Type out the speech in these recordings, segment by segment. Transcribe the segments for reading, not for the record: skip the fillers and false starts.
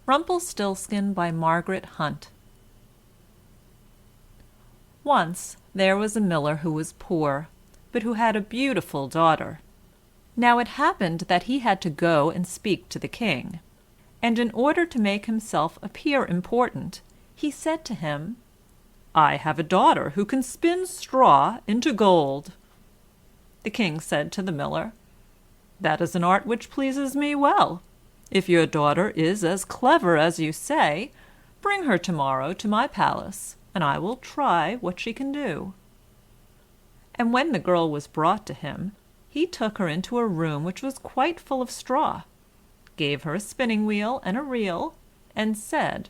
Rumpelstiltskin by Margaret Hunt. Once there was a miller who was poor, but who had a beautiful daughter. Now it happened that he had to go and speak to the king, and in order to make himself appear important, he said to him, "I have a daughter who can spin straw into gold." The king said to the miller, "That is an art which pleases me well. If your daughter is as clever as you say, bring her tomorrow to my palace, and I will try what she can do." And when the girl was brought to him, he took her into a room which was quite full of straw, gave her a spinning wheel and a reel, and said,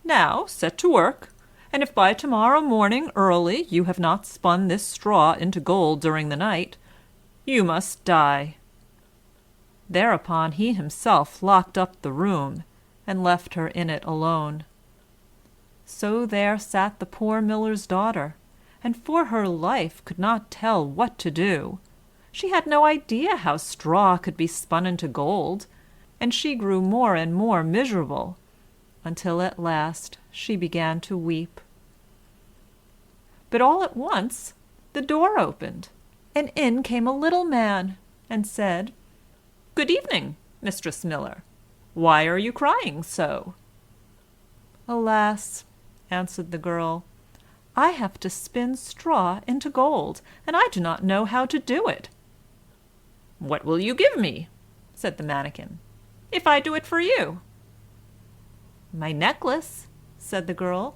"Now set to work, and if by tomorrow morning early you have not spun this straw into gold during the night, you must die." Thereupon he himself locked up the room, and left her in it alone. So there sat the poor miller's daughter, and for her life could not tell what to do. She had no idea how straw could be spun into gold, and she grew more and more miserable, until at last she began to weep. But all at once the door opened, and in came a little man, and said, "Good evening, Mistress Miller. Why are you crying so?" "Alas," answered the girl, "I have to spin straw into gold, and I do not know how to do it." "What will you give me," said the manikin, "if I do it for you?" "My necklace," said the girl.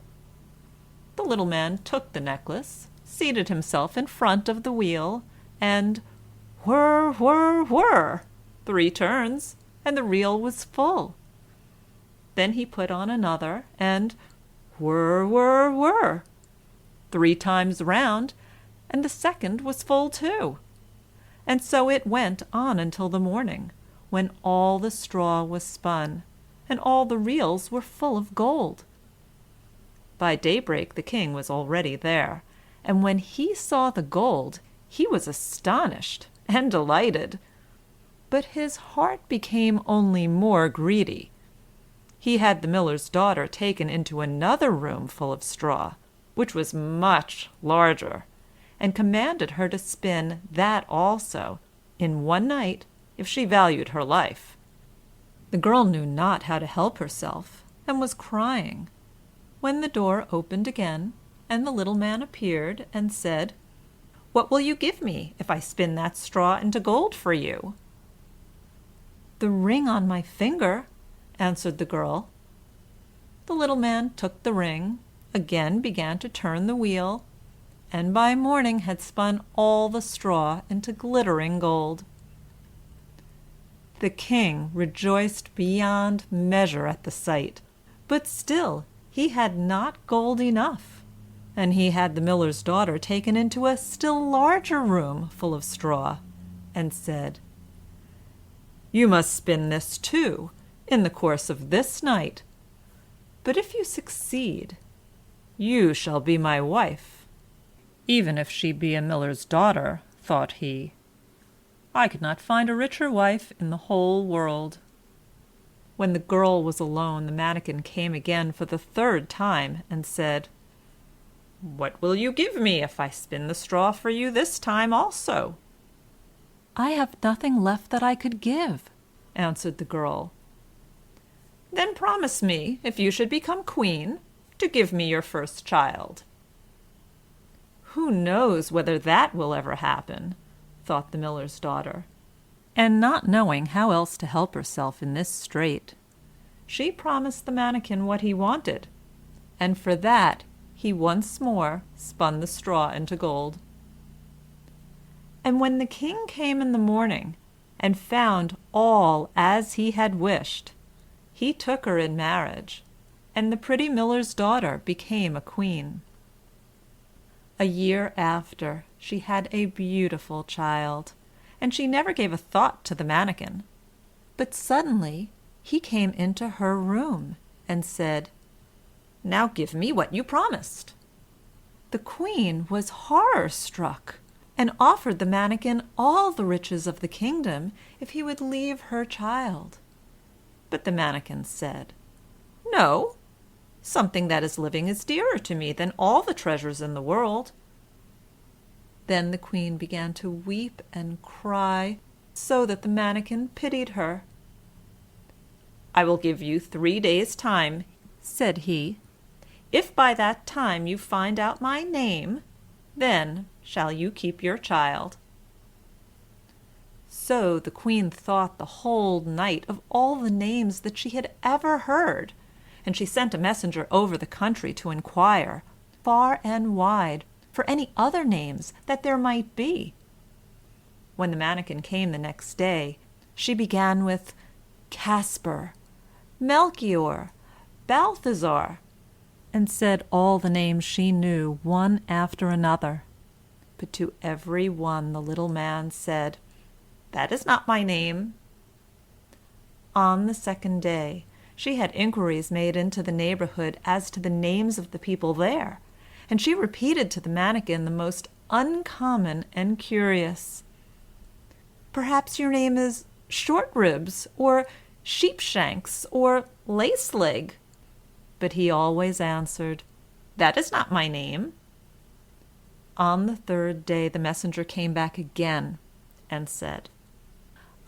The little man took the necklace, seated himself in front of the wheel, and whir, whir, whir, 3 turns, and the reel was full. Then he put on another, and whir, whir, whir, 3 times round, and the second was full too. And so it went on until the morning, when all the straw was spun, and all the reels were full of gold. By daybreak the king was already there, and when he saw the gold he was astonished and delighted. But his heart became only more greedy. He had the miller's daughter taken into another room full of straw, which was much larger, and commanded her to spin that also, in one night, if she valued her life. The girl knew not how to help herself, and was crying, when the door opened again, and the little man appeared, and said, "What will you give me if I spin that straw into gold for you?" "The ring on my finger," answered the girl. The little man took the ring, again began to turn the wheel, and by morning had spun all the straw into glittering gold. The king rejoiced beyond measure at the sight, but still he had not gold enough, and he had the miller's daughter taken into a still larger room full of straw, and said, "You must spin this too, in the course of this night, but if you succeed, you shall be my wife." Even if she be a miller's daughter, thought he, I could not find a richer wife in the whole world. When the girl was alone, the manikin came again for the 3rd time, and said, "What will you give me if I spin the straw for you this time also?" "I have nothing left that I could give," answered the girl. "Then promise me, if you should become queen, to give me your first child." "Who knows whether that will ever happen?" thought the miller's daughter, and not knowing how else to help herself in this strait, she promised the manikin what he wanted, and for that he once more spun the straw into gold. And when the king came in the morning, and found all as he had wished, he took her in marriage, and the pretty miller's daughter became a queen. A year after, she had a beautiful child, and she never gave a thought to the manikin. But suddenly he came into her room, and said, "Now give me what you promised." The queen was horror-struck, and offered the manikin all the riches of the kingdom if he would leave her child. But the manikin said, "No, something that is living is dearer to me than all the treasures in the world." Then the queen began to weep and cry, so that the manikin pitied her. "I will give you 3 days' time," said he. "If by that time you find out my name, then shall you keep your child." So the queen thought the whole night of all the names that she had ever heard, and she sent a messenger over the country to inquire, far and wide, for any other names that there might be. When the manikin came the next day, she began with Caspar, Melchior, Balthazar, and said all the names she knew one after another. But to every one the little man said, "That is not my name." On the second day, she had inquiries made into the neighborhood as to the names of the people there, and she repeated to the manikin the most uncommon and curious. "Perhaps your name is Short Ribs, or Sheepshanks, or Laceleg." But he always answered, "That is not my name." On the third day the messenger came back again and said,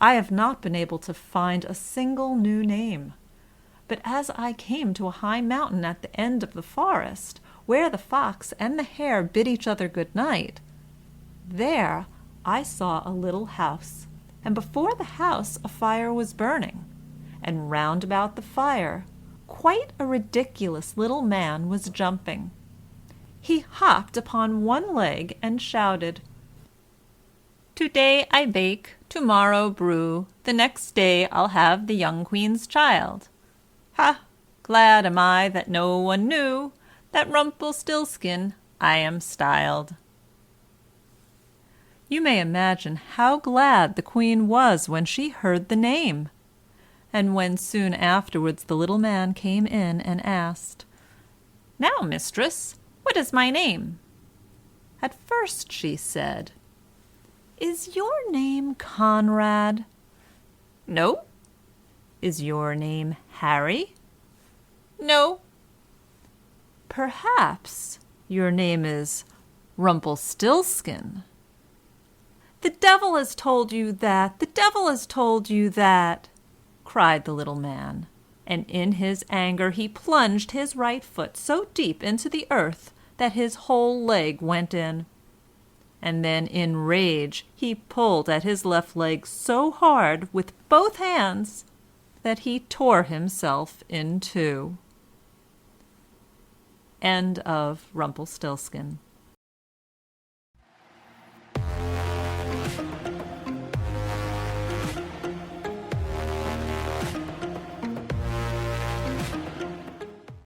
"I have not been able to find a single new name, but as I came to a high mountain at the end of the forest, where the fox and the hare bid each other good night, there I saw a little house, and before the house a fire was burning, and round about the fire quite a ridiculous little man was jumping. He hopped upon one leg and shouted, 'Today I bake, tomorrow brew, the next day I'll have the young queen's child. Ha! Glad am I that no one knew that Rumpelstiltskin I am styled.'" You may imagine how glad the queen was when she heard the name, and when soon afterwards the little man came in and asked, "Now, mistress, what is my name?" At first she said, "Is your name Conrad?" "No." "Is your name Harry?" "No." "Perhaps your name is Rumpelstiltskin?" "The devil has told you that! The devil has told you that!" cried the little man, and in his anger he plunged his right foot so deep into the earth that his whole leg went in, and then in rage he pulled at his left leg so hard with both hands that he tore himself in two. End of Rumpelstiltskin.